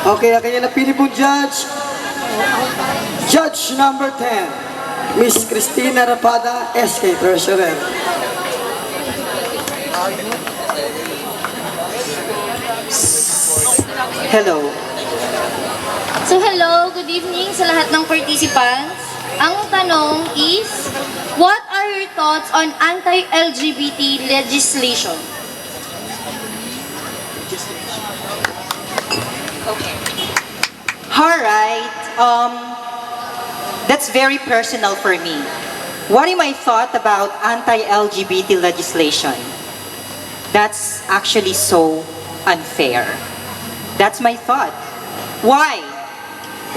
Okay, ang kanya napili pong judge, Judge number 10, Miss Cristina Rapada, SK Treasurer. Hello. So hello, good evening sa lahat ng participants. Ang tanong is, what are your thoughts on anti-LGBT legislation? Alright, that's very personal for me. What am I thought about anti-LGBT legislation? That's actually so unfair. That's my thought. Why?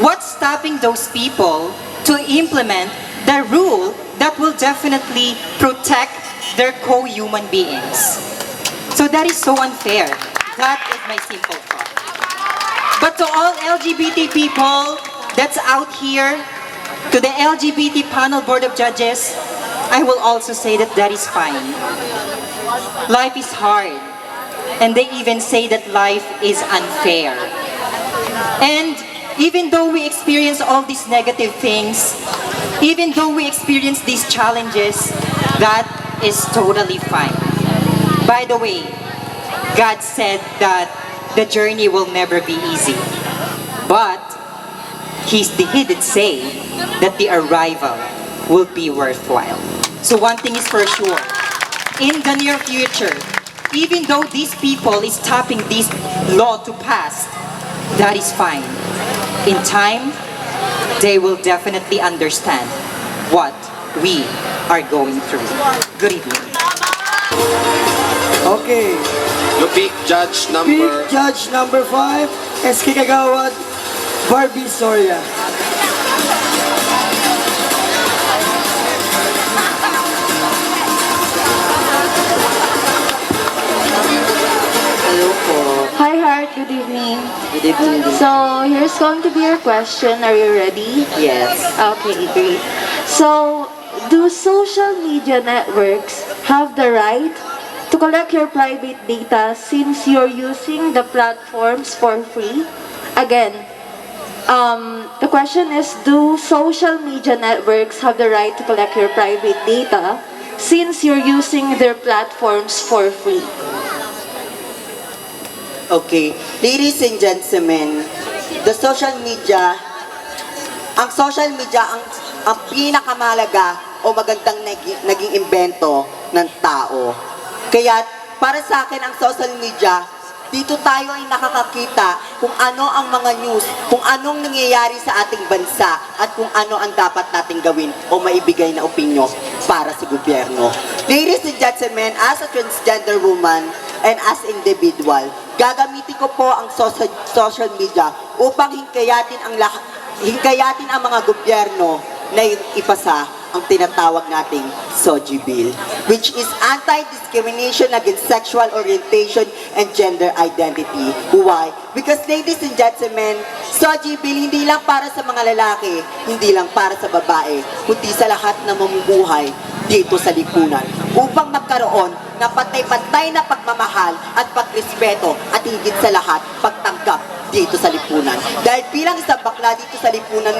What's stopping those people to implement the rule that will definitely protect their co-human beings? So that is so unfair. That is my simple thought. But to all LGBT people that's out here, to the LGBT panel board of judges, I will also say that that is fine. Life is hard. And they even say that life is unfair. And even though we experience all these negative things, even though we experience these challenges, that is totally fine. By the way, God said that the journey will never be easy. But He did say that the arrival will be worthwhile. So one thing is for sure, in the near future, even though these people is stopping this law to pass, that is fine. In time, they will definitely understand what we are going through. Good evening. Okay, You pick judge pick number... judge number 5, SK Kagawad, Barbies Soria. Hello po. Hi Heart, good evening. Good evening. So here's going to be your question. Are you ready? Yes. Okay, great. So, do social media networks have the right to collect your private data since you're using the platforms for free? Again, the question is, do social media networks have the right to collect your private data since you're using their platforms for free? Okay, ladies and gentlemen, ang social media, ang pinakamahalaga o magandang naging imbento ng tao. Kaya para sa akin ang social media, dito tayo ay nakakakita kung ano ang mga news, kung anong nangyayari sa ating bansa at kung ano ang dapat nating gawin o maibigay na opinyon para sa gobyerno. Ladies and gentlemen, as a transgender woman and as individual, gagamitin ko po ang social media upang hingkayatin ang mga gobyerno na ipasa ang tinatawag nating SOGI Bill, which is Anti-Discrimination Against Sexual Orientation and Gender Identity. Why? Because ladies and gentlemen, SOGI Bill hindi lang para sa mga lalaki, hindi lang para sa babae, kundi sa lahat na mamumuhay dito sa lipunan upang magkaroon ng pantay-pantay na pagmamahal at pagrespeto at higit sa lahat, pagtanggap dito sa lipunan. Dahil bilang isang bakla dito sa lipunan,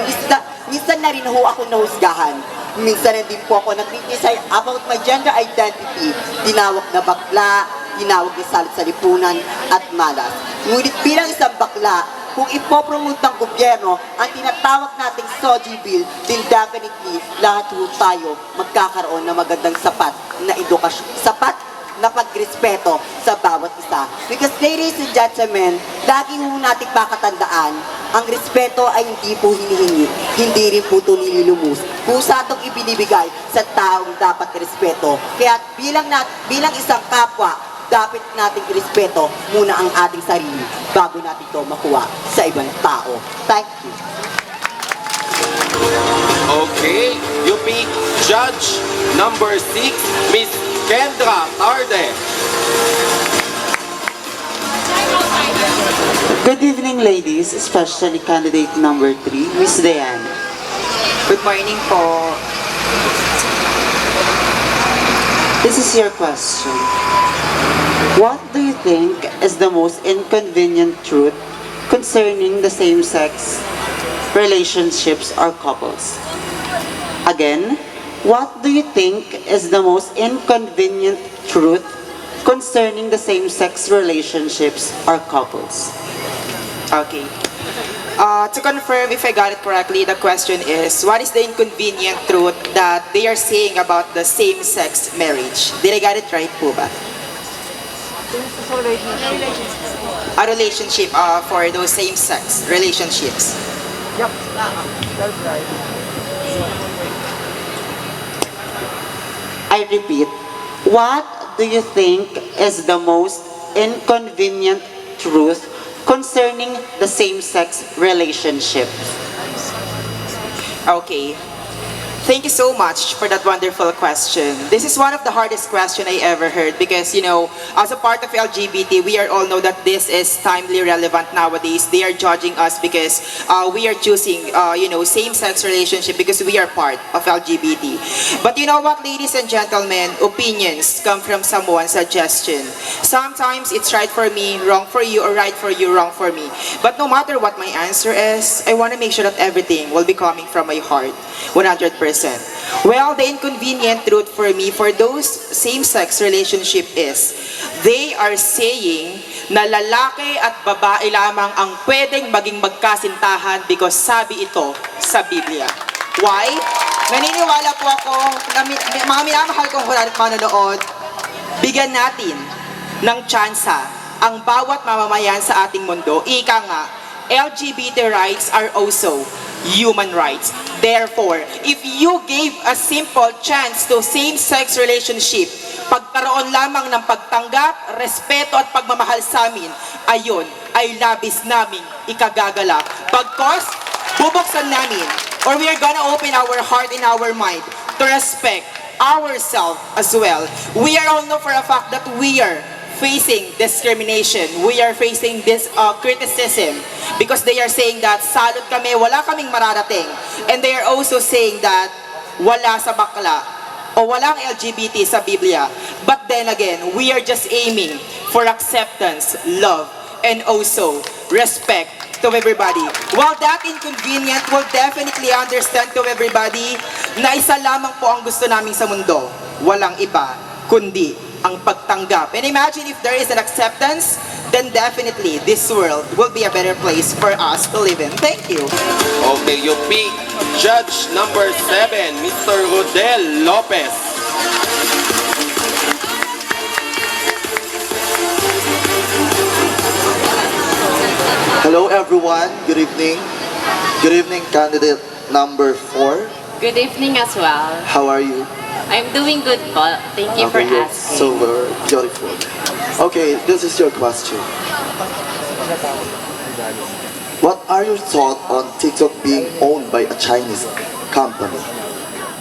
minsan na rin ho ako nahusgahan. Minsan na din po ako nag-criticize about my gender identity. Tinawag na bakla, tinawag na salit sa lipunan at malas. Ngunit bilang isang bakla, kung ipopromote ng gobyerno ang tinatawag nating SOGI Bill, then definitely lahat po tayo magkakaroon ng magandang sapat na edukasyon, sapat na pagrespeto sa bawat isa. Because ladies and gentlemen, lagi ho natin pakatandaan, ang respeto ay hindi po hinihingi, hindi rin po ito nililumus. Kusa itong ibinibigay sa taong dapat respeto. Kaya bilang isang kapwa, dapat nating respeto muna ang ating sarili bago natin ito makuha sa ibang tao. Thank you. Okay, you pick judge number 6, Miss Kendra Tarde. Good evening, ladies, especially candidate number 3, Miss Diane. Good morning po. This is your question. What do you think is the most inconvenient truth concerning the same-sex relationships or couples? Again, what do you think is the most inconvenient truth concerning the same-sex relationships or couples? Okay. To confirm if I got it correctly, the question is, what is the inconvenient truth that they are saying about the same-sex marriage? Did I get it right po ba? A relationship for those same-sex relationships. I repeat, what do you think is the most inconvenient truth concerning the same-sex relationship? Okay. Thank you so much for that wonderful question. This is one of the hardest questions I ever heard because, you know, as a part of LGBT, we are all know that this is timely relevant nowadays. They are judging us because we are choosing, same-sex relationship because we are part of LGBT. But you know what, ladies and gentlemen, opinions come from someone's suggestion. Sometimes it's right for me, wrong for you, or right for you, wrong for me. But no matter what my answer is, I want to make sure that everything will be coming from my heart, 100%. Well, the inconvenient truth for me for those same-sex relationship is they are saying na lalaki at babae lamang ang pwedeng maging magkasintahan because sabi ito sa Biblia. Why? Naniniwala po ako na mga minamahal kong kurarit manonood, bigyan natin ng tsansa ang bawat mamamayan sa ating mundo. Ika nga, LGBT rights are also human rights. Therefore, if you gave a simple chance to same-sex relationship, pagkaroon lamang ng pagtanggap, respeto at pagmamahal sa amin, ayon ay labis naming ikagagala. Pagkos, bubuksan namin, or we are gonna open our heart and our mind to respect ourselves as well. We are all know for a fact that we are facing discrimination. We are facing this criticism because they are saying that salot kami, wala kaming mararating. And they are also saying that wala sa bakla o walang LGBT sa Biblia. But then again, we are just aiming for acceptance, love, and also respect to everybody. While that inconvenient will definitely understand to everybody na isa lamang po ang gusto namin sa mundo. Walang iba, kundi ang pagtanggap. And imagine if there is an acceptance, then definitely this world will be a better place for us to live in. Thank you. Okay, you pick judge number 7, Mr. Rodel Lopez. Hello everyone, good evening. Good evening, candidate number 4. Good evening as well. How are you? I'm doing good po. Thank you for you're asking. so beautiful. Okay, this is your question. What are your thoughts on TikTok being owned by a Chinese company?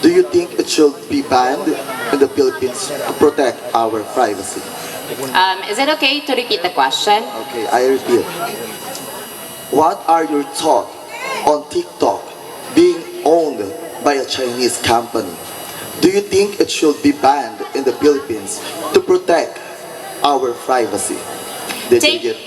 Do you think it should be banned in the Philippines to protect our privacy? Is it okay to repeat the question? Okay, I repeat. What are your thoughts on TikTok being owned by a Chinese company? Do you think it should be banned in the Philippines to protect our privacy? Did you get?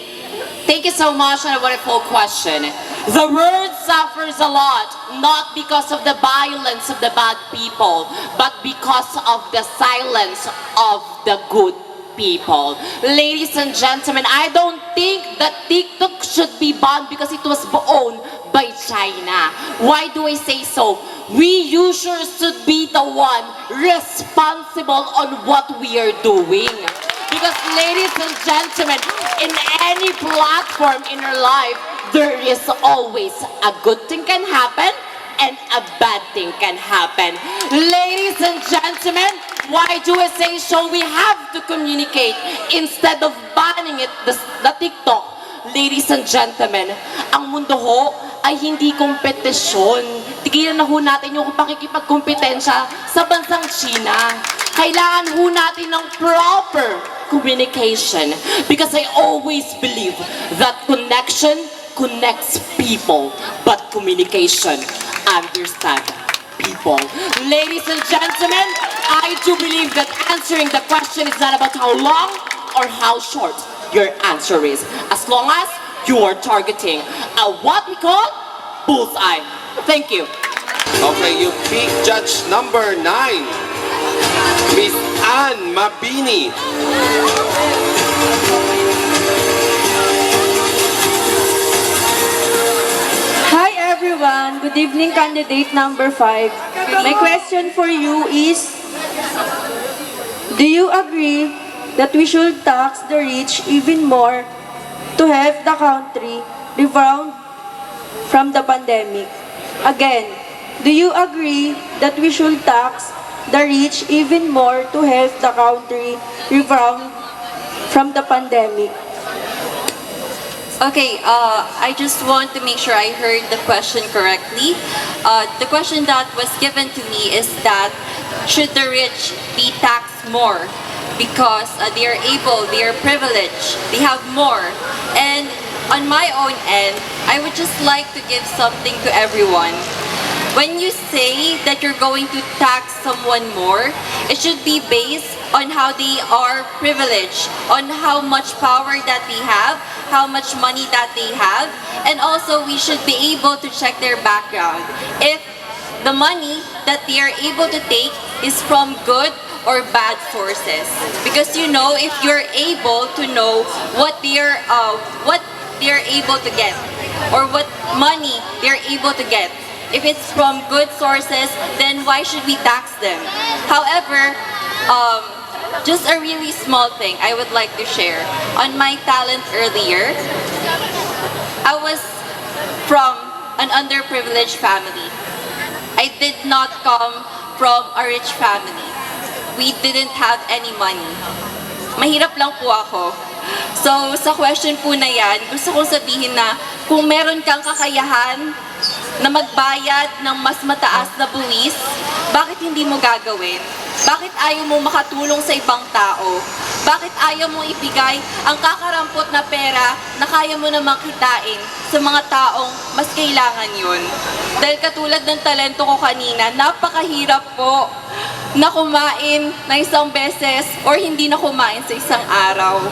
Thank you so much on a wonderful question. The world suffers a lot, not because of the violence of the bad people, but because of the silence of the good people. Ladies and gentlemen, I don't think that TikTok should be banned because it was owned by China. Why do I say so? We users should be the one responsible on what we are doing. Because ladies and gentlemen, in any platform in our life, there is always a good thing can happen and a bad thing can happen. Ladies and gentlemen, why do I say so? We have to communicate instead of banning it, the TikTok. Ladies and gentlemen, ang mundo ho ay hindi kompetisyon. Tigilan na ho natin yung pakikipagkompetensya sa bansang China. Kailangan ho natin ng proper communication because I always believe that connection connects people, but communication understands people. Ladies and gentlemen, I do believe that answering the question is not about how long or how short your answer is, as long as you are targeting a what we call bullseye. Thank you. Okay, you pick judge number 9, Miss Ann Mabini. Hi everyone, good evening candidate number 5. My question for you is, do you agree that we should tax the rich even more to help the country rebound from the pandemic? Again, do you agree that we should tax the rich even more to help the country rebound from the pandemic? Okay, I just want to make sure I heard the question correctly. The question that was given to me is that should the rich be taxed more because they are able, they are privileged, they have more. And on my own end, I would just like to give something to everyone. When you say that you're going to tax someone more, it should be based on how they are privileged, on how much power that they have, how much money that they have, and also we should be able to check their background. If the money that they are able to take is from good or bad sources. Because you know, if you're able to know what they're able to get, or what money they're able to get, if it's from good sources, then why should we tax them? However, just a really small thing I would like to share. On my talent earlier, I was from an underprivileged family. I did not come from a rich family. We didn't have any money. Mahirap lang po ako. So, sa question po na yan, gusto kong sabihin na kung meron kang kakayahan na magbayad ng mas mataas na buwis, bakit hindi mo gagawin? Bakit ayaw mo makatulong sa ibang tao? Bakit ayaw mo ibigay ang kakarampot na pera na kaya mo namang kitain sa mga taong mas kailangan yun? Dahil katulad ng talento ko kanina, napakahirap po na kumain na isang beses or hindi na kumain sa isang araw.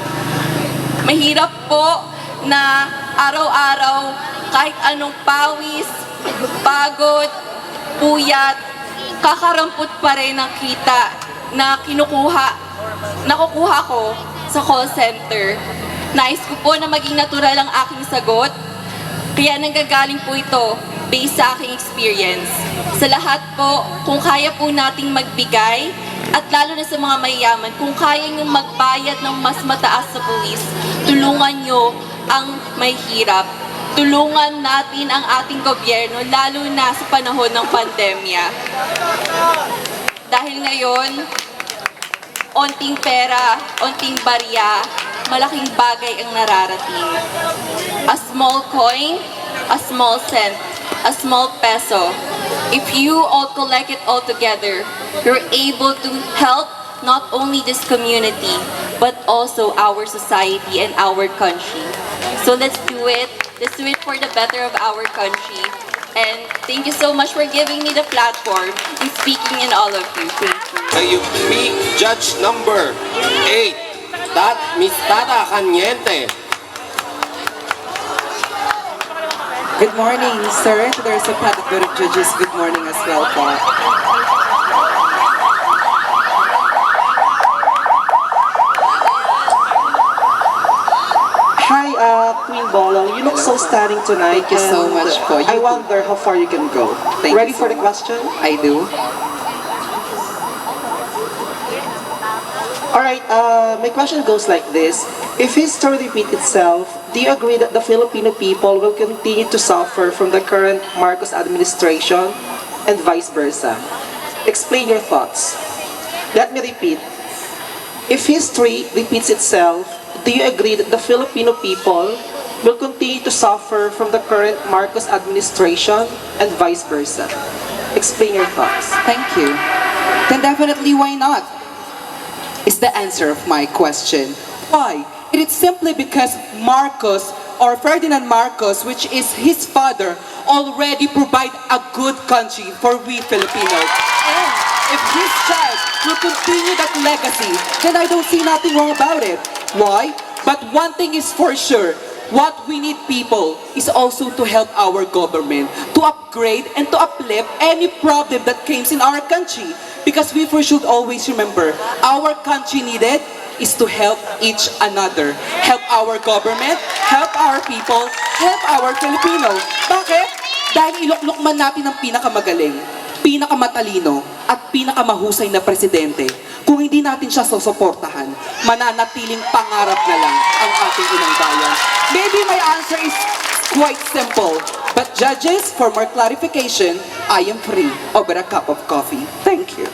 Mahirap po na araw-araw kahit anong pawis, pagod, puyat, kakarampot pa rin ang kita na nakukuha ko sa call center. Nais ko po na maging natural ang aking sagot, kaya nanggagaling po ito based sa aking experience. Sa lahat po, kung kaya po nating magbigay, at lalo na sa mga mayayaman, kung kaya nyo magbayad ng mas mataas sa buwis, tulungan nyo ang may hirap. Tulungan natin ang ating gobyerno, lalo na sa panahon ng pandemya. Dahil ngayon, onting pera, onting barya, malaking bagay ang nararating. A small coin, a small cent, a small peso. If you all collect it all together, you're able to help not only this community, but also our society and our country. So let's do it. Let's do it for the better of our country. And thank you so much for giving me the platform and speaking in all of you. Thank you. So you pick judge number 8, Miss Tata Caniente. Good morning, sir. There's a category of judges. Good morning as well po. Queen Bolong, you look so stunning tonight. Thank you so and much po. I You wonder how far you can go. Thank Ready you for so the much. question? I do. Alright, my question goes like this. If history repeats itself, do you agree that the Filipino people will continue to suffer from the current Marcos administration and vice versa? Explain your thoughts. Let me repeat. If history repeats itself, do you agree that the Filipino people will continue to suffer from the current Marcos administration and vice versa? Explain your thoughts. Thank you. Then definitely why not? Is the answer of my question. Why? It is simply because Marcos or Ferdinand Marcos, which is his father, already provide a good country for we Filipinos. And if his child will continue that legacy, then I don't see nothing wrong about it. Why? But one thing is for sure, what we need people is also to help our government to upgrade and to uplift any problem that comes in our country. Because we should always remember, our country needed is to help each another. Help our government, help our people, help our Filipino. Bakit? Dahil iluklok man natin ang pinakamagaling, pinakamatalino, at pinakamahusay na presidente. Kung hindi natin siya susuportahan, mananatiling pangarap na lang ang ating inang bayan. Maybe my answer is quite simple. But judges, for more clarification, I am free over a cup of coffee. Thank you.